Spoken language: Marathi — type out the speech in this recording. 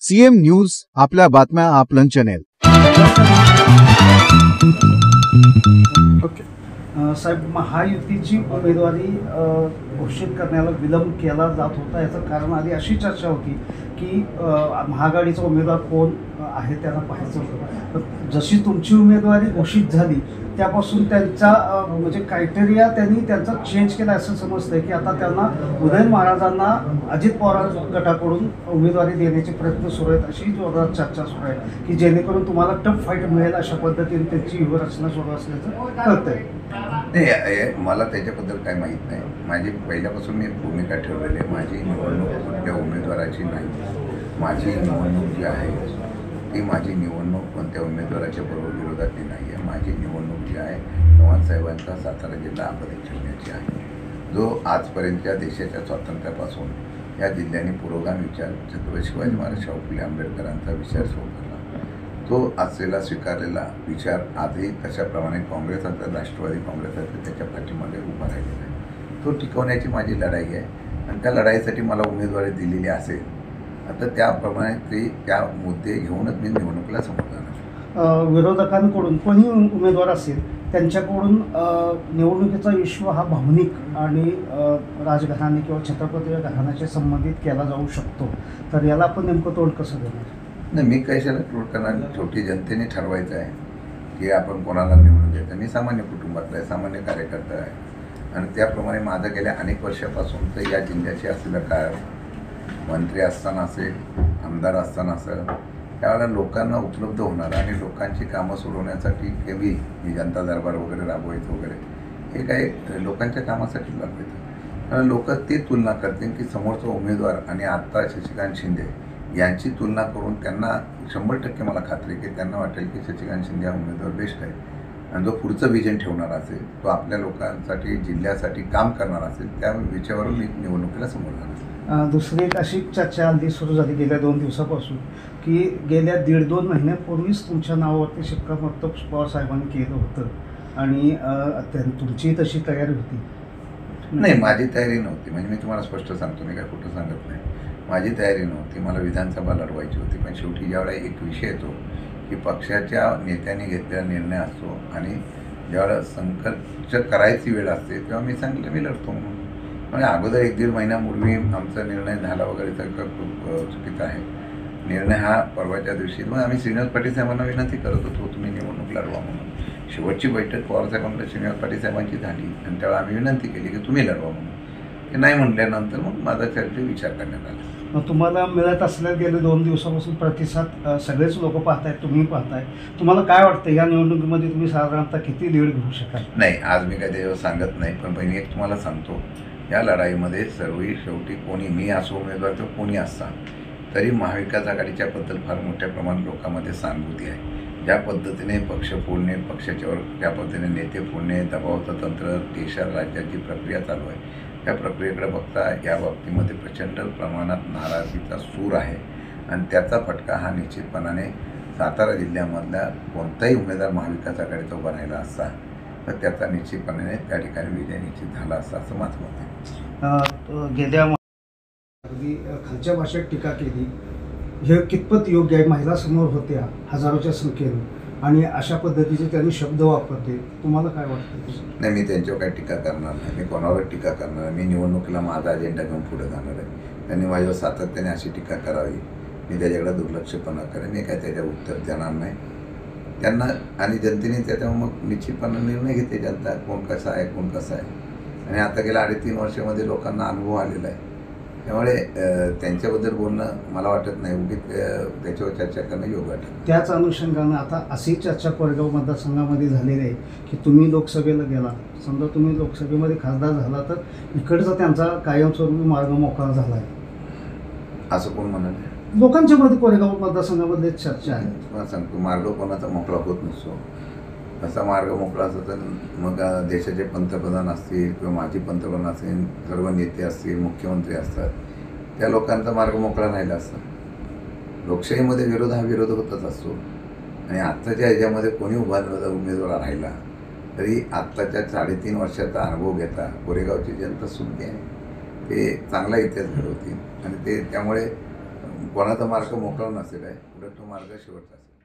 सीएम न्यूज, आपल्या बातम्या आपलं चॅनेल. ओके साहेब, महायुतीची उमेदवारी घोषित करण्याला विलंब केला जात होता. याचं कारण आधी अशी चर्चा होती की महाआघाडीचा उमेदवार कोण आहे त्यांना पाहायचं होतं. जशी तुमची उमेदवारी घोषित झाली त्यापासून त्यांचा म्हणजे क्रायटेरिया त्यांनी त्यांचा चेंज केला असं समजतंय की आता त्यांना उदयन महाराजांना अजित पवार गटाकडून उमेदवारी देण्याचे प्रयत्न सुरू आहेत, अशी जोरदार चर्चा सुरू आहे की जेणेकरून तुम्हाला टफ फाईट मिळेल अशा पद्धतीने त्यांची व्यूहरचना सुरू असल्याचं कळतंय. नाही, मला त्याच्याबद्दल काही माहीत नाही. माझी पहिल्यापासून मी भूमिका ठेवलेली आहे. माझी निवडणूक कोणत्या उमेदवाराची नाही. माझी निवडणूक जी आहे ती माझी निवडणूक कोणत्या उमेदवाराच्या बरोबर विरोधातली नाही आहे. माझी निवडणूक जी आहे चव्हाण साहेबांचा सातारा जिल्हा अभिनेत्याची आहे, जो आजपर्यंतच्या देशाच्या स्वातंत्र्यापासून या जिल्ह्याने पुरोगामी विचार छत्रपती शिवाजी महाराज शाहू फुले आंबेडकरांचा विचार सुरू करला. तो असलेला स्वीकारलेला विचार आजही तशाप्रमाणे काँग्रेस असेल, राष्ट्रवादी काँग्रेस असेल, त्याच्या पाठीमागे उभा राहिलेला आहे. तो टिकवण्याची माझी लढाई आहे आणि त्या लढाईसाठी मला उमेदवारी दिलेली असेल आता त्याप्रमाणे त्या मुद्दे घेऊनच मी निवडणुकीला समोर जाणार. विरोधकांकडून कोणी उमेदवार असेल त्यांच्याकडून निवडणुकीचा इश्यू हा भावनिक आणि राजघराणे किंवा छत्रपती घराण्याशी संबंधित केला जाऊ शकतो, तर याला आपण नेमकं तोंड कसं देणार? नाही, मी कशाला तोड करणार. शेवटी जनतेने ठरवायचं आहे की आपण कोणाला निवडून द्यायचं. मी सामान्य कुटुंबातला आहे, सामान्य कार्यकर्ता आहे आणि त्याप्रमाणे माझं गेल्या अनेक वर्षापासून तर या जिल्ह्याची असलेलं काय मंत्री असताना असेल, आमदार असताना असेल, त्यावेळेला लोकांना उपलब्ध होणार आणि लोकांची कामं सोडवण्यासाठी केव्ही ही जनता दरबार वगैरे राबवायचं वगैरे हे काही लोकांच्या कामासाठी लागवायचं. कारण लोक ते तुलना करतील की समोरचा उमेदवार आणि आत्ता शशिकांत शिंदे यांची तुलना करून त्यांना 100% मला खात्री आहे की त्यांना वाटेल की शशिकांत शिंदे हा उमेदवार बेस्ट आहे आणि जो पुढचं विजन ठेवणार असेल, तो आपल्या लोकांसाठी जिल्ह्यासाठी काम करणार असेल, त्या विषयावरून मी निवडणुकीला समोर जाणार. दुसरी एक अशी चर्चा हल्ली सुरू झाली गेल्या 2 दिवसापासून की गेल्या 1.5-2 महिन्यापूर्वीच तुमच्या नावावरती शिक्कामोर्तब पवार साहेबांनी केलं होतं आणि तुमची तशी तयारी होती? नाही, माझी तयारी नव्हती. म्हणजे मी तुम्हाला स्पष्ट सांगतो, मी काय कुठं सांगत नाही. माझी तयारी नव्हती. मला विधानसभा लढवायची होती. पण शेवटी ज्यावेळेला एक विषय येतो की पक्षाच्या नेत्यांनी घेतलेला निर्णय असतो आणि ज्यावेळेला संघर्ष करायची वेळ असते तेव्हा मी सांगितलं मी लढतो म्हणून. म्हणजे अगोदर 1-1.5 महिन्यापूर्वी आमचा निर्णय झाला वगैरे सगळं खूप चुकीचं आहे. निर्णय हा परवाच्या दिवशी मग आम्ही श्रीनिवास पाटील साहेबांना विनंती करत होतो तुम्ही निवडणूक लढवा म्हणून. शेवटची बैठक पवार साहेबांकडे श्रीनिवास पाटील साहेबांची झाली आणि त्यावेळेला आम्ही विनंती केली की तुम्ही लढवा म्हणून. ते नाही म्हटल्यानंतर मग माझा त्याच्यावरती विचार करण्यात आला. मग तुम्हाला मिळत असलेल्या गेले 2 दिवसापासून प्रतिसाद सगळेच लोक पाहतायत, तुम्ही पाहताय, तुम्हाला काय वाटतं या निवडणुकीमध्ये तुम्ही साधारणतः किती लीड घेऊ शकाल? नाही, आज मी काय त्याच्यावर सांगत नाही, पण मी एक तुम्हाला सांगतो, या लढाईमध्ये सर्वही शेवटी कोणी मी असो उमेदवार तर कोणी असता तरी महाविकास आघाडीच्याबद्दल फार मोठ्या प्रमाणात लोकांमध्ये सहानुभूती आहे. ज्या पद्धतीने पक्ष फोडणे, पक्षाच्यावर ज्या पद्धतीने नेते फोडणे, दबावाचं तंत्र, देशात राज्याची प्रक्रिया चालू आहे, त्या प्रक्रियेकडे बघता या बाबतीमध्ये प्रचंड प्रमाणात नाराजीचा सूर आहे आणि त्याचा फटका हा निश्चितपणाने सातारा जिल्ह्यामधल्या कोणताही उमेदवार महाविकास आघाडीचा उभा राहिला असता तर त्याचा निश्चितपणे त्या ठिकाणी विजय निश्चित झाला असता असं माझं मत आहे. गेल्या अगदी खालच्या भाषेत टीका केली, हे कितपत योग्य आहे? महिला समोर होत्या हजारोच्या संख्येने आणि अशा पद्धतीचे त्यांनी शब्द वापरते, तुम्हाला काय वाटतं? नाही, मी त्यांच्यावर काही टीका करणार नाही. मी कोणावर टीका करणार नाही. मी निवडणुकीला माझा अजेंडा घेऊन पुढे जाणार आहे. त्यांनी माझ्यावर सातत्याने अशी टीका करावी, मी त्याच्याकडे दुर्लक्षपणा करेन, मी काय त्याच्यावर उत्तर देणार नाही. त्यांना आणि जनतेने त्याच्यावर मग निश्चितपणे निर्णय घेते जनता, कोण कसा आहे कोण कसा आहे. आणि आता गेल्या 2.5-3 वर्षामध्ये लोकांना अनुभव आलेला आहे, त्यामुळे त्यांच्याबद्दल बोलणं मला वाटत नाही, उगीच त्याच्यावर चर्चा करणं योग्य वाटतं. त्याच अनुषंगानं आता अशी चर्चा कोरेगाव मतदारसंघामध्ये झालेली आहे की तुम्ही लोकसभेला गेला, समजा तुम्ही लोकसभेमध्ये खासदार झाला तर इकडचा त्यांचा कायमस्वरूपी मार्ग मोकळा झाला आहे असं कोण म्हणाले? लोकांच्या मध्ये कोरेगाव मतदारसंघामध्ये चर्चा आहे. तुम्हाला सांगतो, मार्ग कोणाचा मोकळा होत नसतो. असा मार्ग मोकळा असतो तर मग देशाचे पंतप्रधान असतील किंवा माजी पंतप्रधान असतील, सर्व नेते असतील, मुख्यमंत्री असतात, त्या लोकांचा मार्ग मोकळा राहिला असता. लोकशाहीमध्ये विरोध हा विरोध होतच असतो आणि आत्ताच्या ह्याच्यामध्ये कोणी उमेदवार राहिला तरी आत्ताच्या 3.5 वर्षाचा अनुभव घेता कोरेगावची जनता सुद्धा आहे, ते चांगला इतिहास घडवतील आणि ते त्यामुळे कोणाचा मार्ग मोकळा नसेल आहे, उलट तो मार्ग शेवटचा असेल.